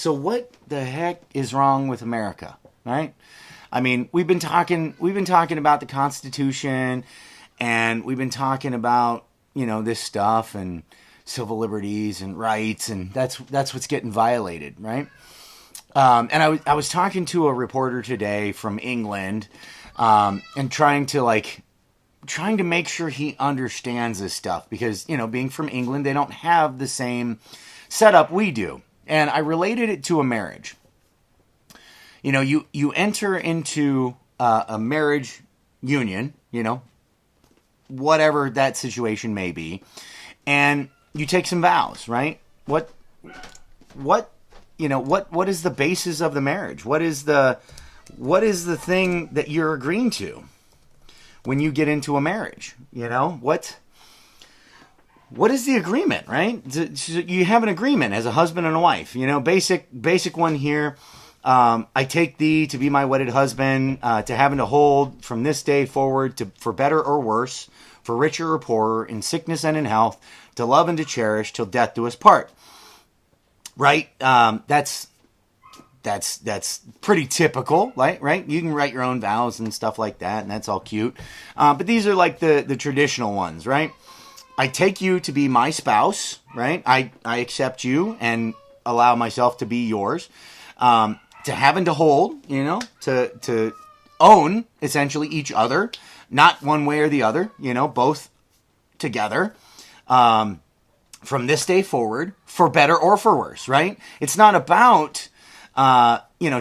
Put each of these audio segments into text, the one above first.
So what the heck is wrong with America, right? I mean, we've been talking about the Constitution, and we've been talking about this stuff and civil liberties and rights, and that's what's getting violated, right? And I was talking to a reporter today from England, and trying to make sure he understands this stuff because being from England, they don't have the same setup we do, and I related it to a marriage. You enter into a marriage union, whatever that situation may be, and you take some vows, right? What is the basis of the marriage? What is the thing that you're agreeing to when you get into a marriage? What is the agreement, right? You have an agreement as a husband and a wife. Basic one here. I take thee to be my wedded husband, to have and to hold from this day forward, for better or worse, for richer or poorer, in sickness and in health, to love and to cherish till death do us part. Right? That's pretty typical, right? You can write your own vows and stuff like that, and that's all cute. But these are like the traditional ones, right? I take you to be my spouse, right? I accept you and allow myself to be yours. To have and to hold, to own essentially each other, not one way or the other, both together. From this day forward, for better or for worse, right? It's not about,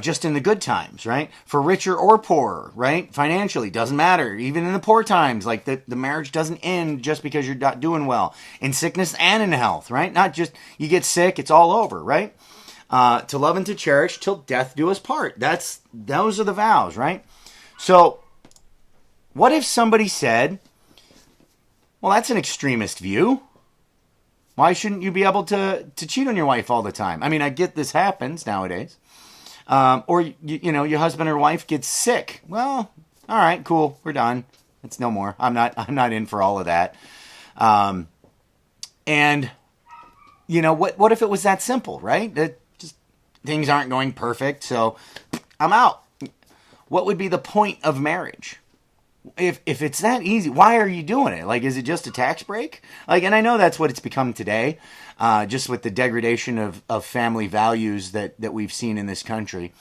just in the good times, right? For richer or poorer, right? Financially, doesn't matter. Even in the poor times, like the marriage doesn't end just because you're not doing well. In sickness and in health, right? Not just you get sick, it's all over, right? To love and to cherish till death do us part. Those are the vows, right? So, what if somebody said, well, that's an extremist view. Why shouldn't you be able to cheat on your wife all the time? I mean, I get this happens nowadays. Or, your husband or wife gets sick. Well, all right, cool. We're done. It's no more. I'm not in for all of that. And, what if it was that simple, right? That just things aren't going perfect, so I'm out. What would be the point of marriage? If it's that easy, why are you doing it? Like, is it just a tax break? And I know that's what it's become today, just with the degradation of family values that we've seen in this country.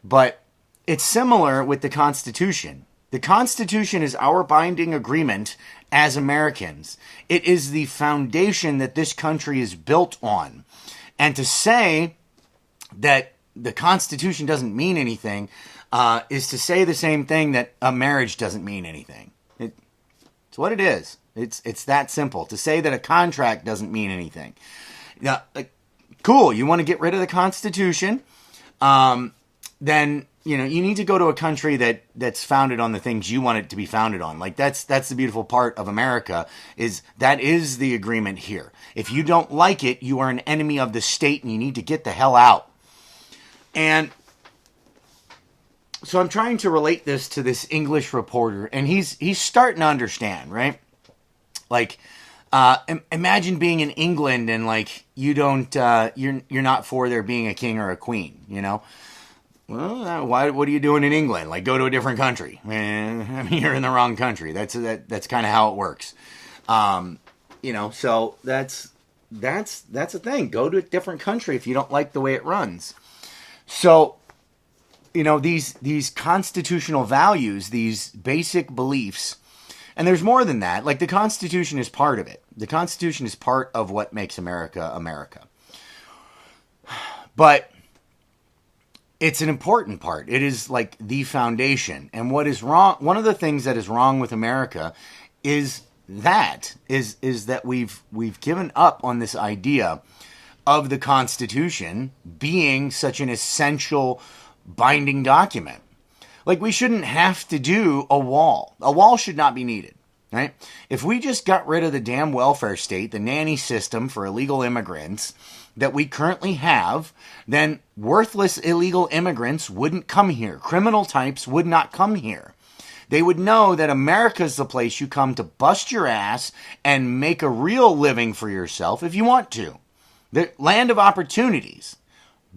But it's similar with the Constitution. The Constitution is our binding agreement as Americans. It is the foundation that this country is built on. And to say that the Constitution doesn't mean anything is to say the same thing that a marriage doesn't mean anything. It's what it is. It's that simple. To say that a contract doesn't mean anything. Now, cool, you want to get rid of the Constitution, then you need to go to a country that's founded on the things you want it to be founded on. That's the beautiful part of America, is the agreement here. If you don't like it, you are an enemy of the state and you need to get the hell out. And so I'm trying to relate this to this English reporter, and he's starting to understand, right? Imagine being in England and you don't, you're not for there being a king or a queen, Well, what are you doing in England? Go to a different country. You're in the wrong country. That's kind of how it works. So that's the thing. Go to a different country if you don't like the way it runs. So, these constitutional values, these basic beliefs, and there's more than that. The Constitution is part of it. The Constitution is part of what makes America, America. But it's an important part. It is the foundation. And what is wrong, one of the things that is wrong with America is that we've given up on this idea of the Constitution being such an essential binding document. We shouldn't have to do a wall. A wall should not be needed, right? If we just got rid of the damn welfare state, the nanny system for illegal immigrants that we currently have, then worthless illegal immigrants wouldn't come here. Criminal types would not come here. They would know that America's the place you come to bust your ass and make a real living for yourself if you want to. The land of opportunities.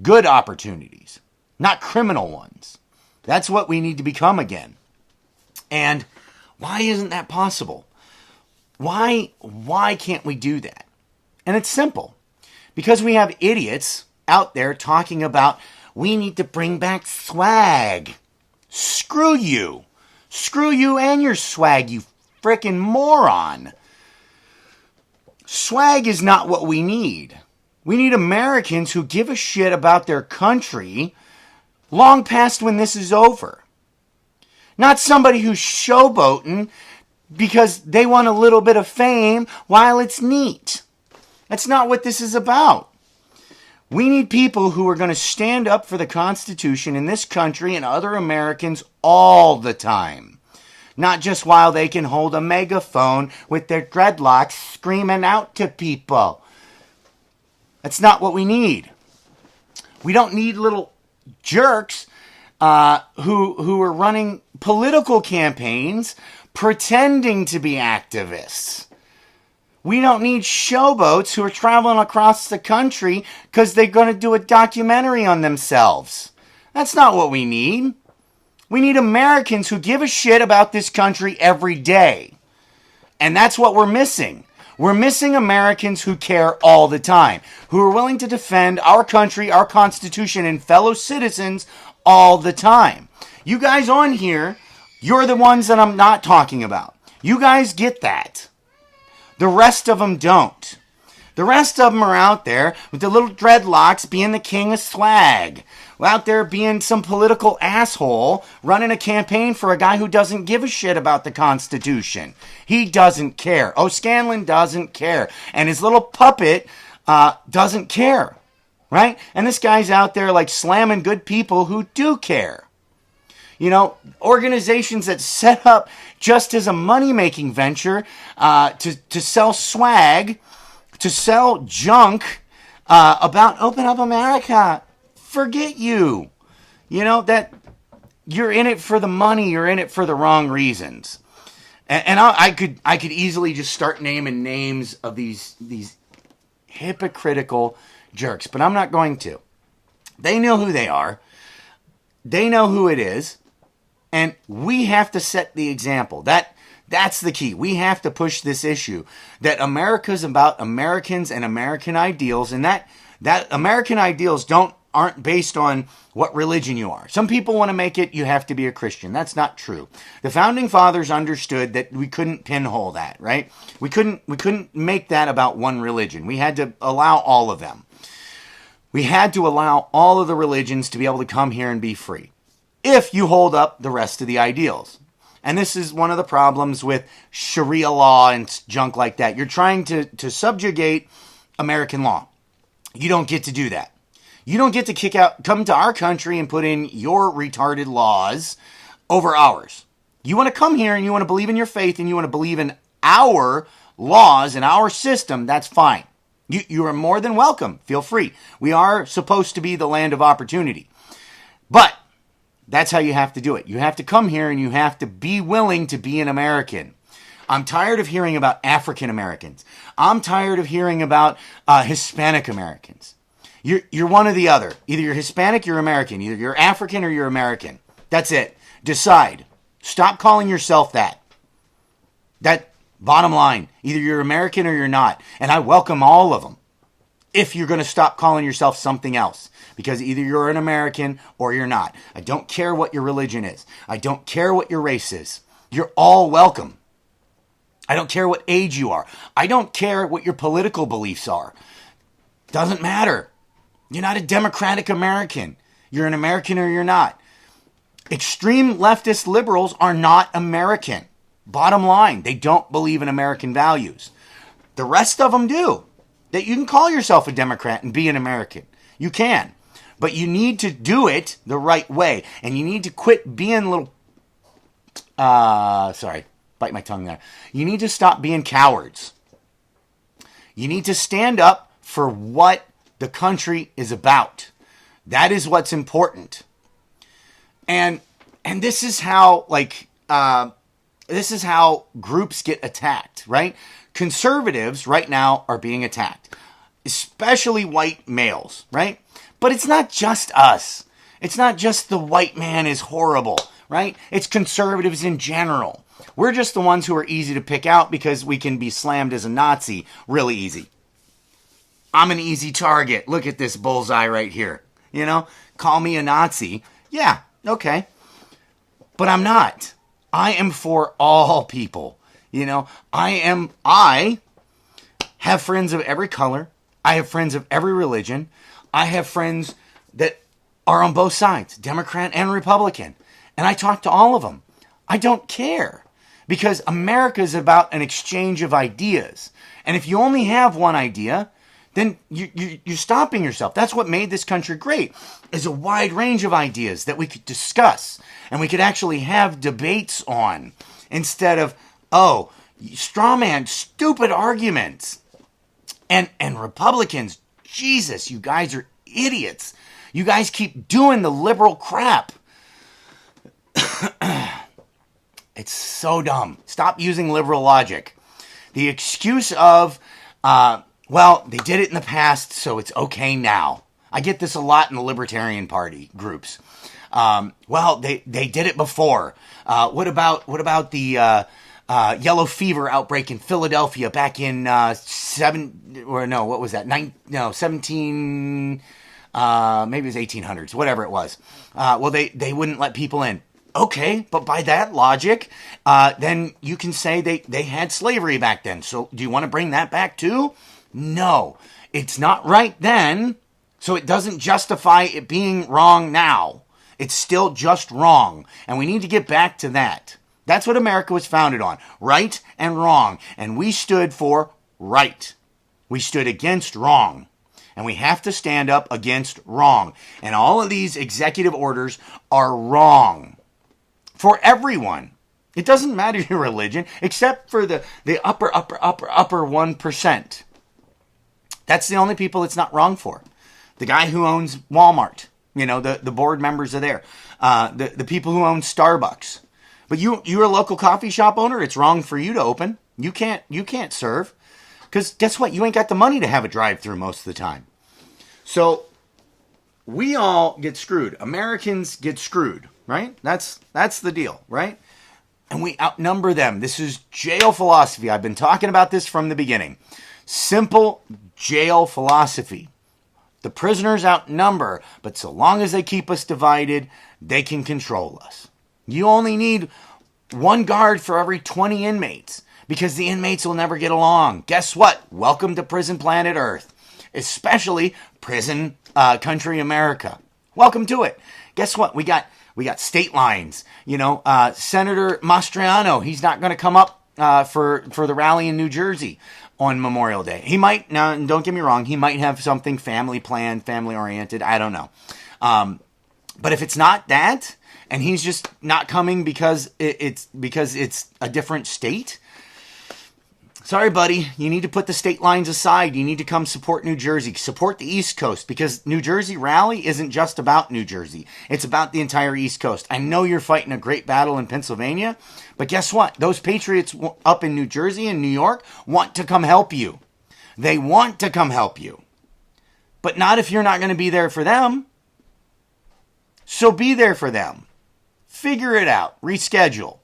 good opportunities, not criminal ones. That's what we need to become again. And why isn't that possible? Why can't we do that? And it's simple. Because we have idiots out there talking about we need to bring back swag. Screw you. Screw you and your swag, you frickin' moron. Swag is not what we need. We need Americans who give a shit about their country long past when this is over. Not somebody who's showboating because they want a little bit of fame while it's neat. That's not what this is about. We need people who are going to stand up for the Constitution in this country and other Americans all the time. Not just while they can hold a megaphone with their dreadlocks screaming out to people. That's not what we need. We don't need little jerks who are running political campaigns pretending to be activists. We don't need showboats who are traveling across the country because they're going to do a documentary on themselves. That's not what we need. We need Americans who give a shit about this country every day. And that's what we're missing. We're missing Americans who care all the time, who are willing to defend our country, our Constitution, and fellow citizens all the time. You guys on here, you're the ones that I'm not talking about. You guys get that. The rest of them don't. The rest of them are out there with the little dreadlocks being the king of swag. Out there being some political asshole running a campaign for a guy who doesn't give a shit about the Constitution. He doesn't care. O'Scanlan doesn't care. And his little puppet doesn't care. Right? And this guy's out there like slamming good people who do care. You know, organizations that set up just as a money-making venture to sell swag, to sell junk about Open Up America. Forget you. You know, that you're in it for the money. You're in it for the wrong reasons. And I could easily just start naming names of these hypocritical jerks, but I'm not going to. They know who they are. They know who it is. And we have to set the example. That's the key. We have to push this issue that America's about Americans and American ideals, and that American ideals aren't based on what religion you are. Some people want to make it you have to be a Christian. That's not true. The founding fathers understood that we couldn't pinhole that, right? We couldn't make that about one religion. We had to allow all of them. We had to allow all of the religions to be able to come here and be free, if you hold up the rest of the ideals. And this is one of the problems with Sharia law and junk like that. You're trying to subjugate American law. You don't get to do that. You don't get to come to our country and put in your retarded laws over ours. You want to come here and you want to believe in your faith and you want to believe in our laws and our system, that's fine. You are more than welcome. Feel free. We are supposed to be the land of opportunity. But that's how you have to do it. You have to come here and you have to be willing to be an American. I'm tired of hearing about African Americans. I'm tired of hearing about Hispanic Americans. You're one or the other. Either you're Hispanic, you're American. Either you're African or you're American. That's it. Decide. Stop calling yourself that. That bottom line. Either you're American or you're not. And I welcome all of them. If you're going to stop calling yourself something else. Because either you're an American or you're not. I don't care what your religion is. I don't care what your race is. You're all welcome. I don't care what age you are. I don't care what your political beliefs are. Doesn't matter. You're not a democratic American. You're an American or you're not. Extreme leftist liberals are not American. Bottom line, they don't believe in American values. The rest of them do. That you can call yourself a Democrat and be an American. You can. But you need to do it the right way. And you need to quit being little... bite my tongue there. You need to stop being cowards. You need to stand up for what the country is about. That is what's important. And this is how groups get attacked, right? Conservatives right now are being attacked, especially white males, right? But it's not just us. It's not just the white man is horrible, right? It's conservatives in general. We're just the ones who are easy to pick out because we can be slammed as a Nazi really easy. I'm an easy target. Look at this bullseye right here. You know, call me a Nazi. Yeah, okay. But I'm not. I am for all people. You know, I have friends of every color. I have friends of every religion. I have friends that are on both sides, Democrat and Republican. And I talk to all of them. I don't care. Because America is about an exchange of ideas. And if you only have one idea, then you're stopping yourself. That's what made this country great, is a wide range of ideas that we could discuss and we could actually have debates on instead of, oh, straw man, stupid arguments. And Republicans, Jesus, you guys are idiots. You guys keep doing the liberal crap. It's so dumb. Stop using liberal logic. The excuse of, well, they did it in the past, so it's okay now. I get this a lot in the Libertarian Party groups. Well, they did it before. What about the yellow fever outbreak in Philadelphia back in 17, maybe it was 1800s, whatever it was. Well, they wouldn't let people in. Okay, but by that logic, then you can say they had slavery back then. So do you want to bring that back too? No, it's not right then, so it doesn't justify it being wrong now. It's still just wrong, and we need to get back to that. That's what America was founded on, right and wrong, and we stood for right. We stood against wrong, and we have to stand up against wrong, and all of these executive orders are wrong for everyone. It doesn't matter your religion, except for the upper 1%. That's the only people it's not wrong for. The guy who owns Walmart, you know, the board members are there. The people who own Starbucks. But you're a local coffee shop owner, it's wrong for you to open. You can't serve. Because guess what? You ain't got the money to have a drive-through most of the time. So we all get screwed. Americans get screwed, right? That's the deal, right? And we outnumber them. This is jail philosophy. I've been talking about this from the beginning. Simple jail philosophy. The prisoners outnumber, but so long as they keep us divided, they can control us. You only need one guard for every 20 inmates because the inmates will never get along. Guess what? Welcome to prison planet Earth, especially prison country America. Welcome to it. Guess what? We got state lines. You know, Senator Mastriano, he's not going to come up for the rally in New Jersey on Memorial Day. He might, now don't get me wrong, he might have something family planned, family oriented. I don't know. But if it's not that, and he's just not coming because it's a different state, sorry, buddy, you need to put the state lines aside. You need to come support New Jersey, support the East Coast, because New Jersey rally isn't just about New Jersey. It's about the entire East Coast. I know you're fighting a great battle in Pennsylvania, but guess what? Those patriots up in New Jersey and New York want to come help you. They want to come help you, but not if you're not going to be there for them. So be there for them. Figure it out. Reschedule.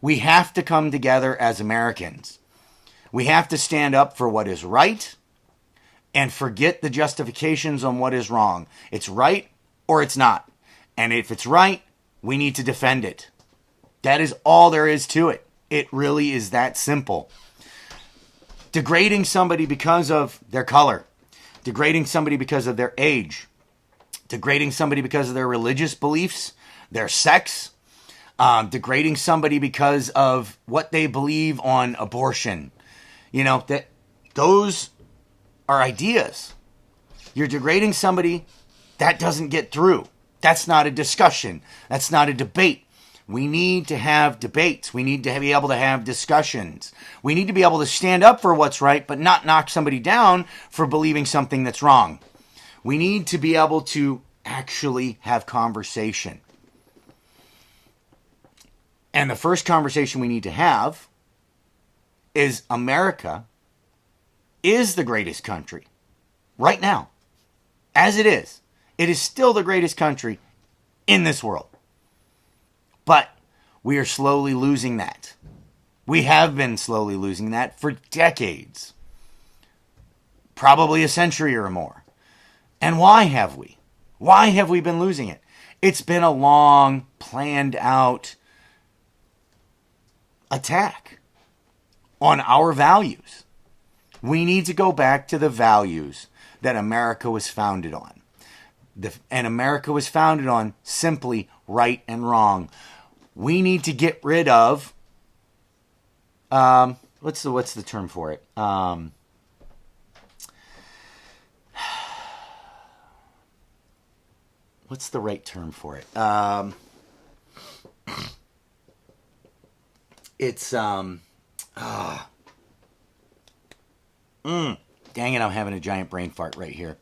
We have to come together as Americans. We have to stand up for what is right and forget the justifications on what is wrong. It's right or it's not. And if it's right, we need to defend it. That is all there is to it. It really is that simple. Degrading somebody because of their color, degrading somebody because of their age, degrading somebody because of their religious beliefs, their sex, degrading somebody because of what they believe on abortion. You know, that those are ideas. You're degrading somebody, that doesn't get through. That's not a discussion. That's not a debate. We need to have debates. We need to be able to have discussions. We need to be able to stand up for what's right, but not knock somebody down for believing something that's wrong. We need to be able to actually have conversation. And the first conversation we need to have is America is the greatest country. right now, as it is still the greatest country in this world. But we are slowly losing that. We have been slowly losing that for decades. Probably a century or more. And why have we? Why have we been losing it? It's been a long, planned out attack on our values. We need to go back to the values that America was founded on. And America was founded on simply right and wrong. We need to get rid of, what's the term for it? What's the right term for it? It's dang it, I'm having a giant brain fart right here.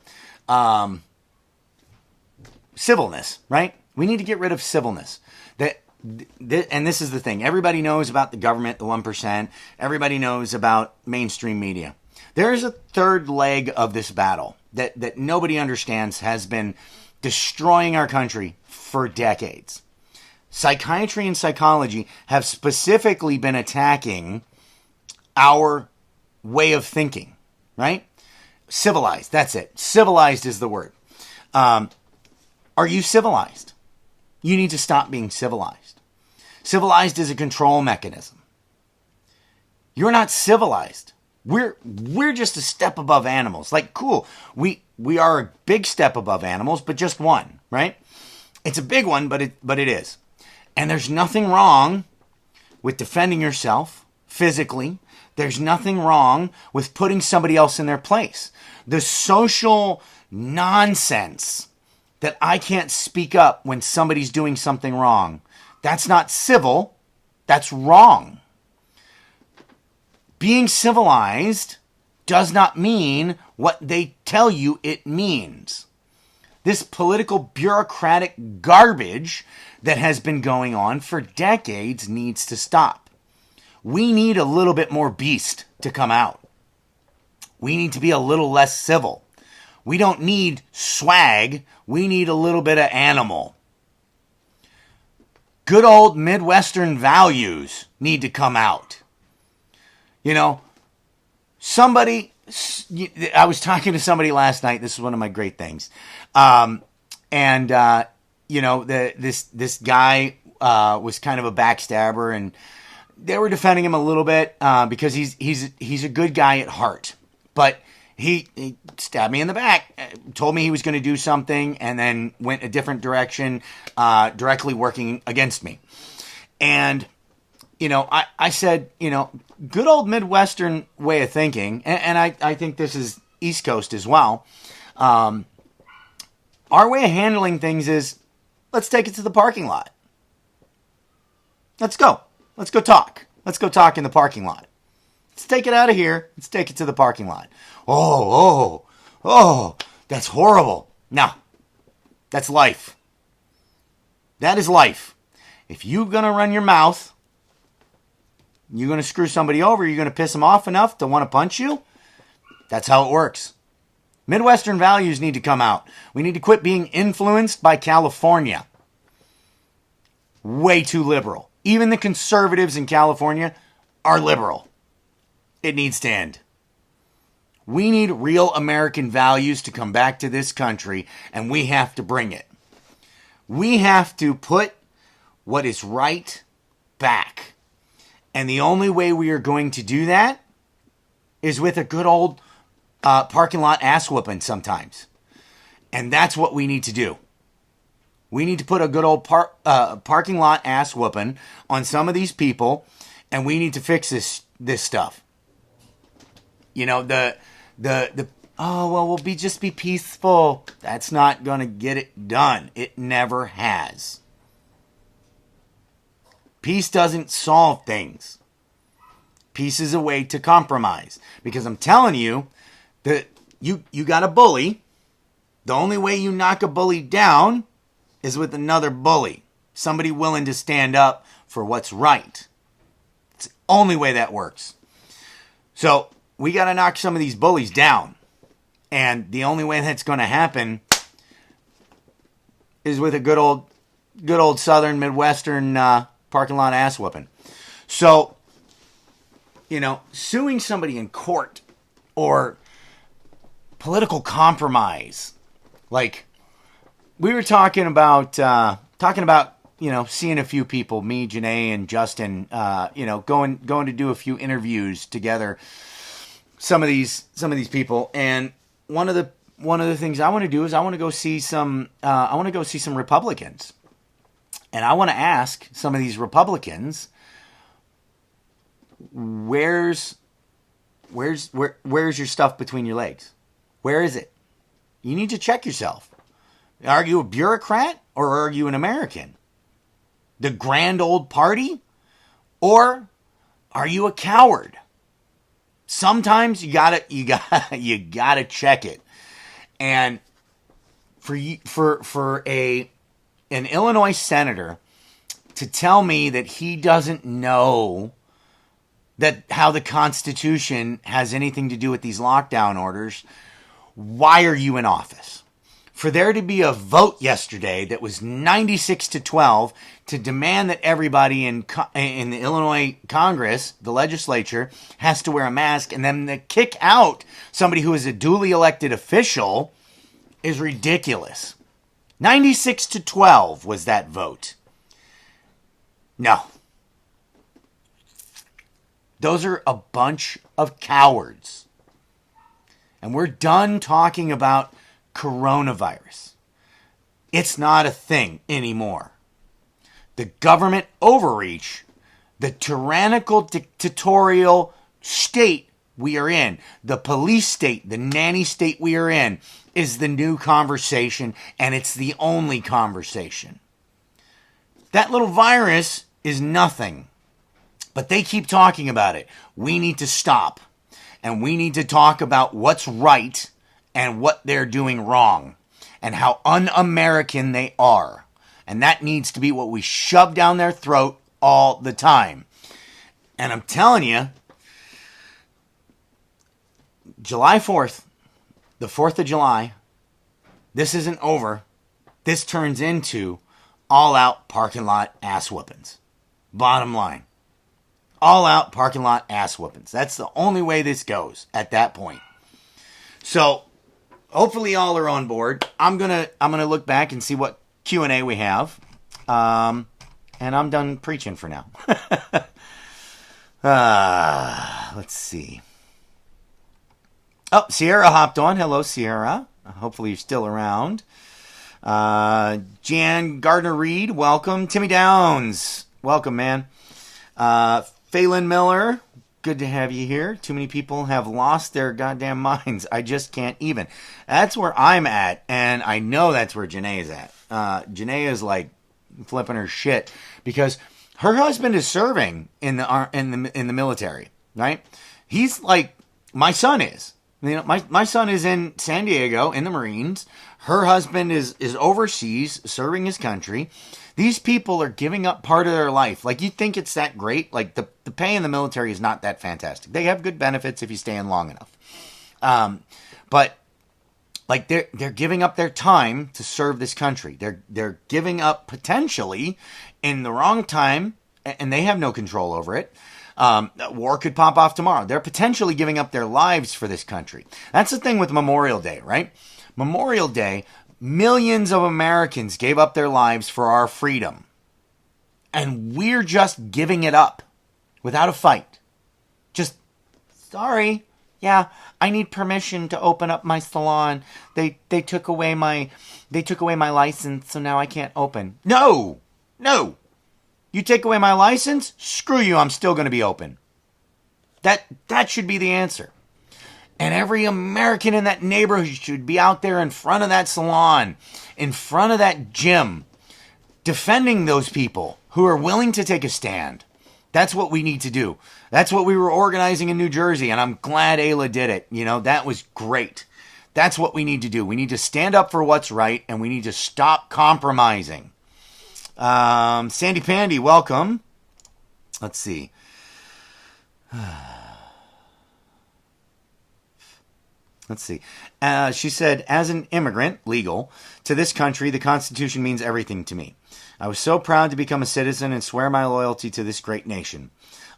Civilness, right? We need to get rid of civilness. And this is the thing. Everybody knows about the government, the 1%. Everybody knows about mainstream media. There is a third leg of this battle that nobody understands, has been destroying our country for decades. Psychiatry and psychology have specifically been attacking our way of thinking, right? Civilized, that's it. Civilized is the word. Are you civilized? You need to stop being civilized. Civilized is a control mechanism. You're not civilized. We're just a step above animals. Like, cool. We are a big step above animals, but just one, right? It's a big one, but it is. And there's nothing wrong with defending yourself physically. There's nothing wrong with putting somebody else in their place. The social nonsense that I can't speak up when somebody's doing something wrong, that's not civil. That's wrong. Being civilized does not mean what they tell you it means. This political bureaucratic garbage that has been going on for decades needs to stop. We need a little bit more beast to come out. We need to be a little less civil. We don't need swag. We need a little bit of animal. Good old Midwestern values need to come out. You know, I was talking to somebody last night. This is one of my great things. This guy was kind of a backstabber, and they were defending him a little bit because he's a good guy at heart. But he stabbed me in the back, told me he was going to do something, and then went a different direction, directly working against me. And, I said, good old Midwestern way of thinking, and I think this is East Coast as well. Our way of handling things is, let's take it to the parking lot. Let's go. Let's go talk. Let's go talk in the parking lot. Let's take it out of here. Let's take it to the parking lot. Oh, that's horrible. No, that's life. That is life. If you're going to run your mouth, you're going to screw somebody over, you're going to piss them off enough to want to punch you, that's how it works. Midwestern values need to come out. We need to quit being influenced by California. Way too liberal. Even the conservatives in California are liberal. It needs to end. We need real American values to come back to this country, and we have to bring it. We have to put what is right back. And the only way we are going to do that is with a good old parking lot ass whooping sometimes. And that's what we need to do. We need to put a good old parking lot ass whooping on some of these people, and we need to fix this stuff. We'll just be peaceful. That's not going to get it done. It never has. Peace doesn't solve things. Peace is a way to compromise. Because I'm telling you that you got a bully. The only way you knock a bully down is with another bully. Somebody willing to stand up for what's right. It's the only way that works. So we got to knock some of these bullies down. And the only way that's going to happen is with a good old Southern Midwestern parking lot ass whooping. So, suing somebody in court or political compromise, like we were talking about, seeing a few people, me, Janae, and Justin, going to do a few interviews together. Some of these people, and one of the things I want to do is I want to go see some Republicans, and I want to ask some of these Republicans, where's your stuff between your legs? Where is it? You need to check yourself. Are you a bureaucrat or are you an American? The grand old party? Or are you a coward? Sometimes you gotta check it. And for an Illinois senator to tell me that he doesn't know that how the Constitution has anything to do with these lockdown orders, why are you in office? For there to be a vote yesterday that was 96-12 to demand that everybody in the Illinois Congress, the legislature, has to wear a mask, and then to kick out somebody who is a duly elected official is ridiculous. 96-12 was that vote. No. Those are a bunch of cowards. And we're done talking about coronavirus. It's not a thing anymore. The government overreach, the tyrannical dictatorial state we are in, the police state, the nanny state we are in, is the new conversation, and it's the only conversation. That little virus is nothing, but they keep talking about it. We need to stop, and we need to talk about what's right and what they're doing wrong, and how un-American they are. And that needs to be what we shove down their throat all the time. And I'm telling you, July 4th, the 4th of July, this isn't over. This turns into all-out parking lot ass whoopings. Bottom line. All-out parking lot ass whoopings. That's the only way this goes at that point. So, hopefully all are on board. I'm gonna look back and see what Q&A we have. And I'm done preaching for now. Let's see. Oh, Sierra hopped on. Hello, Sierra. Hopefully you're still around. Jan Gardner-Reed, welcome. Timmy Downs, welcome, man. Phelan Miller, good to have you here. Too many people have lost their goddamn minds. I just can't even. That's where I'm at, and I know that's where Janae is at. Janae is like flipping her shit because her husband is serving in the military, right? He's like my son is. You know, my son is in San Diego in the Marines. Her husband is overseas serving his country. These people are giving up part of their life. Like, you think it's that great? Like, the pay in the military is not that fantastic. They have good benefits if you stay in long enough. But like, they're giving up their time to serve this country. They're giving up potentially in the wrong time, and they have no control over it. War could pop off tomorrow. They're potentially giving up their lives for this country. That's the thing with Memorial Day, right? Memorial Day, millions of Americans gave up their lives for our freedom. And we're just giving it up without a fight. Just, sorry. Yeah, I need permission to open up my salon. They took away my license, so now I can't open. No. You take away my license? Screw you, I'm still going to be open. That should be the answer. And every American in that neighborhood should be out there in front of that salon, in front of that gym, defending those people who are willing to take a stand. That's what we need to do. That's what we were organizing in New Jersey, and I'm glad Ayla did it. You know, that was great. That's what we need to do. We need to stand up for what's right, and we need to stop compromising. Sandy Pandy, welcome. Let's see. Let's see. She said, as an immigrant, legal, to this country, the Constitution means everything to me. I was so proud to become a citizen and swear my loyalty to this great nation.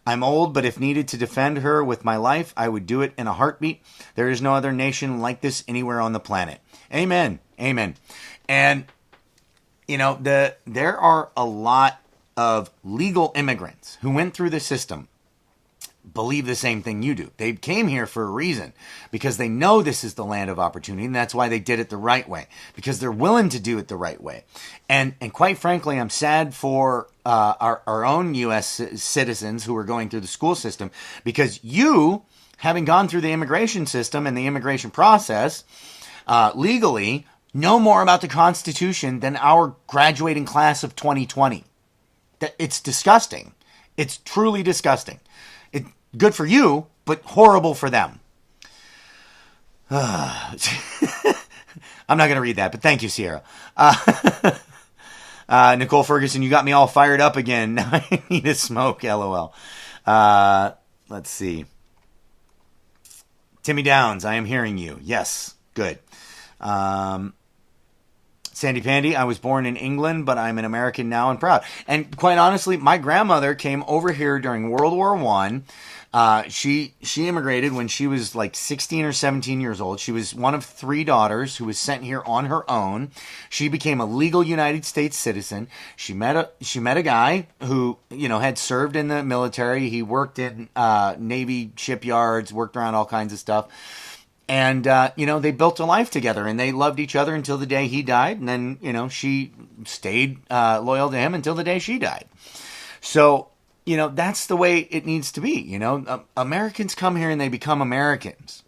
I'm old, but if needed to defend her with my life, I would do it in a heartbeat. There is no other nation like this anywhere on the planet. Amen. Amen. And, there are a lot of legal immigrants who went through the system believe the same thing you do. They came here for a reason because they know this is the land of opportunity, and that's why they did it the right way, because they're willing to do it the right way. And quite frankly, I'm sad for our own U.S. citizens who are going through the school system, because you, having gone through the immigration system and the immigration process legally, know more about the Constitution than our graduating class of 2020. It's disgusting. It's truly disgusting. Good for you, but horrible for them. I'm not going to read that, but thank you, Sierra. Nicole Ferguson, you got me all fired up again. Now I need a smoke, LOL. Let's see. Timmy Downs, I am hearing you. Yes, good. Sandy Pandy, I was born in England, but I'm an American now and proud. And quite honestly, my grandmother came over here during World War I. She immigrated when she was like 16 or 17 years old. She was one of 3 daughters who was sent here on her own. She became a legal United States citizen. She met a guy who, had served in the military. He worked in Navy shipyards, worked around all kinds of stuff. And, they built a life together, and they loved each other until the day he died. And then, she stayed loyal to him until the day she died. So, that's the way it needs to be. Americans come here and they become Americans.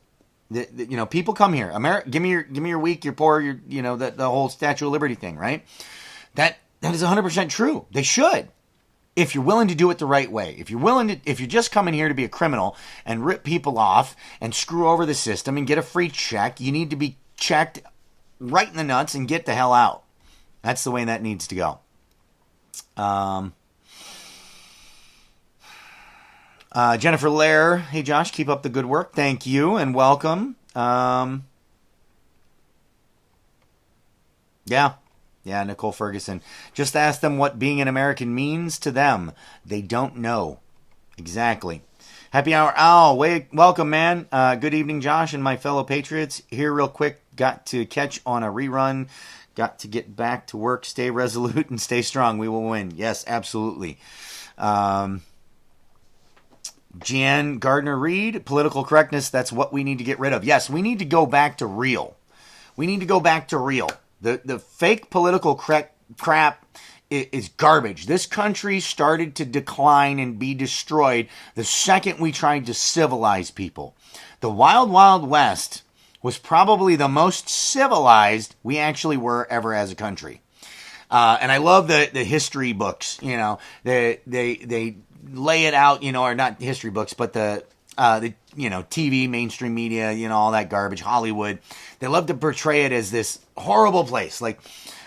People come here. Give me your weak, your poor, the whole Statue of Liberty thing, right? That is 100% true. They should. If you're willing to do it the right way, if you're just coming here to be a criminal and rip people off and screw over the system and get a free check, you need to be checked right in the nuts and get the hell out. That's the way that needs to go. Jennifer Lair, hey Josh, keep up the good work. Thank you and welcome. Yeah, Nicole Ferguson. Just ask them what being an American means to them. They don't know. Exactly. Happy Hour Owl, welcome, man. Good evening, Josh and my fellow patriots. Here real quick, got to catch on a rerun. Got to get back to work. Stay resolute and stay strong. We will win. Yes, absolutely. Jan Gardner-Reed, political correctness, that's what we need to get rid of. Yes, we need to go back to real. The fake political crap is garbage. This country started to decline and be destroyed the second we tried to civilize people. The Wild Wild West was probably the most civilized we actually were ever as a country. And I love the history books. They lay it out. Or not history books, but the TV, mainstream media, all that garbage, Hollywood. They love to portray it as this horrible place. Like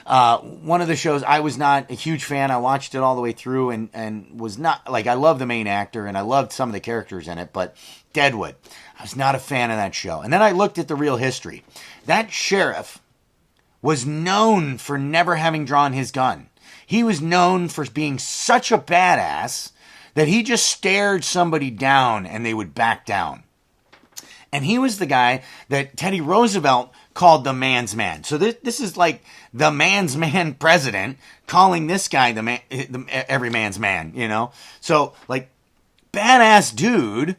one of the shows, I was not a huge fan. I watched it all the way through and was not, like, I love the main actor and I loved some of the characters in it, but Deadwood, I was not a fan of that show. And then I looked at the real history. That sheriff was known for never having drawn his gun. He was known for being such a badass that he just stared somebody down and they would back down. And he was the guy that Teddy Roosevelt called the man's man. So this is like the man's man president calling this guy the every man's man, So, like, badass dude,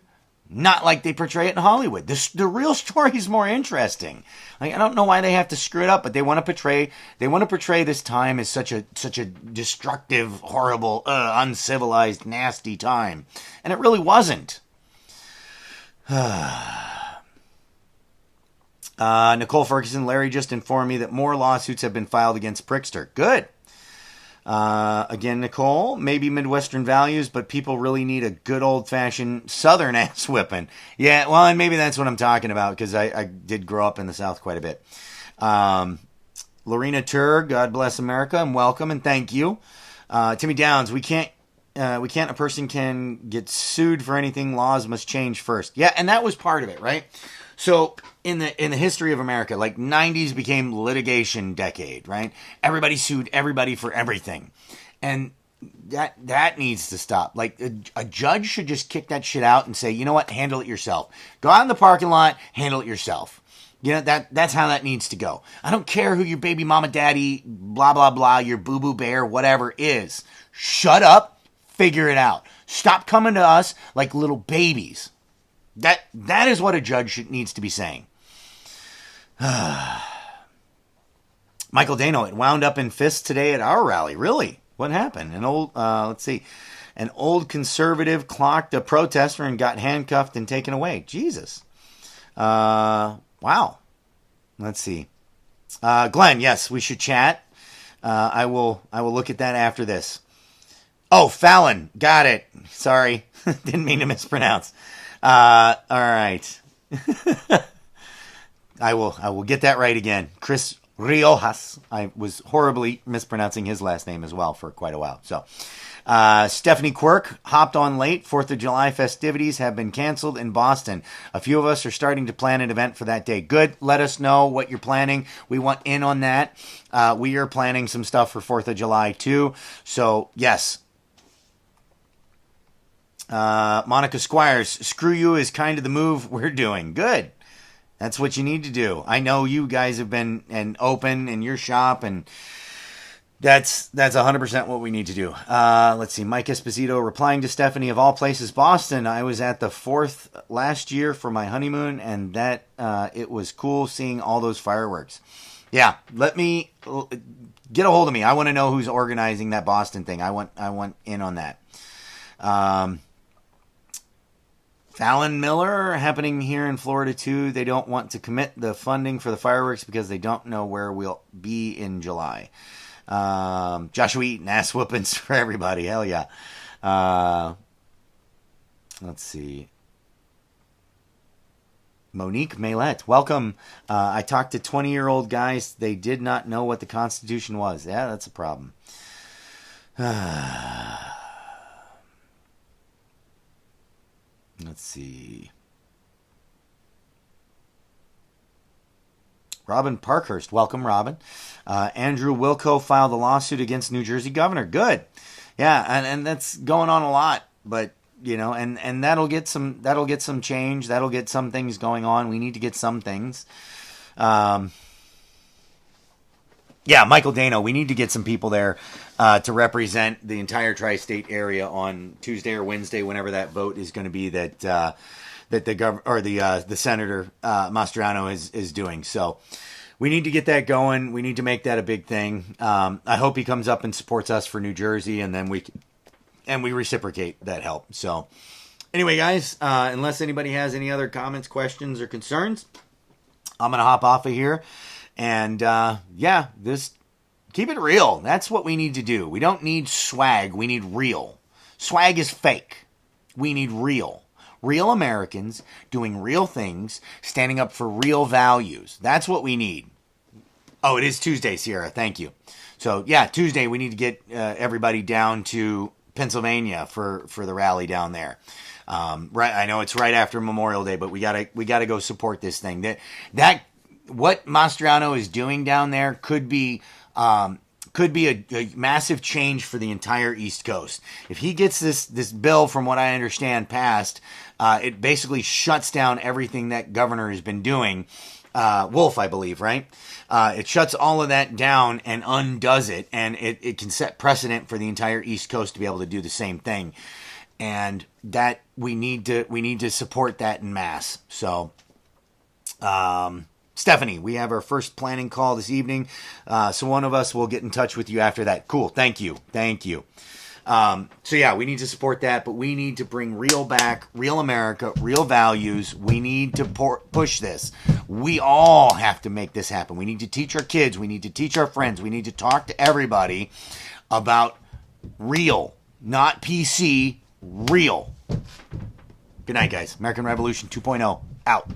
not like they portray it in Hollywood. The real story is more interesting. Like, I don't know why they have to screw it up, but they want to portray this time as such a destructive, horrible, uncivilized, nasty time. And it really wasn't. Nicole Ferguson, Larry just informed me that more lawsuits have been filed against Prickster. Good. Again, Nicole, maybe Midwestern values, but people really need a good old-fashioned Southern ass whipping. Yeah, well, and maybe that's what I'm talking about, because I did grow up in the South quite a bit. Lorena Tur, God bless America, and welcome, and thank you. Timmy Downs, a person can get sued for anything. Laws must change first. Yeah, and that was part of it, right? So in the history of America, like 90s became litigation decade, right? Everybody sued everybody for everything. And that needs to stop. Like a judge should just kick that shit out and say, you know what, handle it yourself. Go out in the parking lot, handle it yourself. You know, that's how that needs to go. I don't care who your baby mama, daddy, blah, blah, blah, your boo-boo bear, whatever is. Shut up, figure it out. Stop coming to us like little babies. That is what a judge needs to be saying. Michael Dano, it wound up in fists today at our rally. Really? What happened? An old conservative clocked a protester and got handcuffed and taken away. Jesus. Wow. Let's see. Glenn, yes, we should chat. I will look at that after this. Oh, Fallon. Got it. Sorry. Didn't mean to mispronounce. All right. I will get that right again. Chris Riojas. I was horribly mispronouncing his last name as well for quite a while. So, Stephanie Quirk hopped on late. 4th of July festivities have been canceled in Boston. A few of us are starting to plan an event for that day. Good. Let us know what you're planning. We want in on that. We are planning some stuff for 4th of July too. So, yes. Monica Squires, screw you is kind of the move we're doing. Good. That's what you need to do. I know you guys have been open in your shop, and that's 100% what we need to do. Let's see. Mike Esposito replying to Stephanie, of all places, Boston. I was at the 4th last year for my honeymoon, and that it was cool seeing all those fireworks. Yeah, let me get a hold of me. I want to know who's organizing that Boston thing. I want in on that. Fallon Miller, happening here in Florida too. They don't want to commit the funding for the fireworks because they don't know where we'll be in July. Joshua Eaton, ass whoopings for everybody. Hell yeah. Let's see. Monique Maylette, welcome. I talked to 20-year-old guys. They did not know what the Constitution was. Yeah, that's a problem. Let's see. Robin Parkhurst. Welcome, Robin. Andrew Wilco filed a lawsuit against New Jersey governor. Good. Yeah, and that's going on a lot. But, you know, and that'll get some change. That'll get some things going on. We need to get some things. Yeah, Michael Dano, we need to get some people there to represent the entire tri-state area on Tuesday or Wednesday, whenever that vote is going to be that the Senator Mastriano is doing. So we need to get that going. We need to make that a big thing. I hope he comes up and supports us for New Jersey, and then we reciprocate that help. So anyway, guys, unless anybody has any other comments, questions, or concerns, I'm gonna hop off of here. And, this keep it real. That's what we need to do. We don't need swag. We need real. Swag is fake. We need real. Real Americans doing real things, standing up for real values. That's what we need. Oh, it is Tuesday, Sierra. Thank you. So, yeah, Tuesday we need to get everybody down to Pennsylvania for the rally down there. Right, I know it's right after Memorial Day, but we gotta go support this thing. That what Mastriano is doing down there could be a massive change for the entire East Coast. If he gets this bill, from what I understand, passed, it basically shuts down everything that governor has been doing. Wolf, I believe, right? It shuts all of that down and undoes it, and it can set precedent for the entire East Coast to be able to do the same thing. And that we need to support that in mass. So, Stephanie, we have our first planning call this evening. So one of us will get in touch with you after that. Cool. Thank you. So yeah, we need to support that, but we need to bring real back, real America, real values. We need to push this. We all have to make this happen. We need to teach our kids. We need to teach our friends. We need to talk to everybody about real, not PC, real. Good night, guys. American Revolution 2.0 out.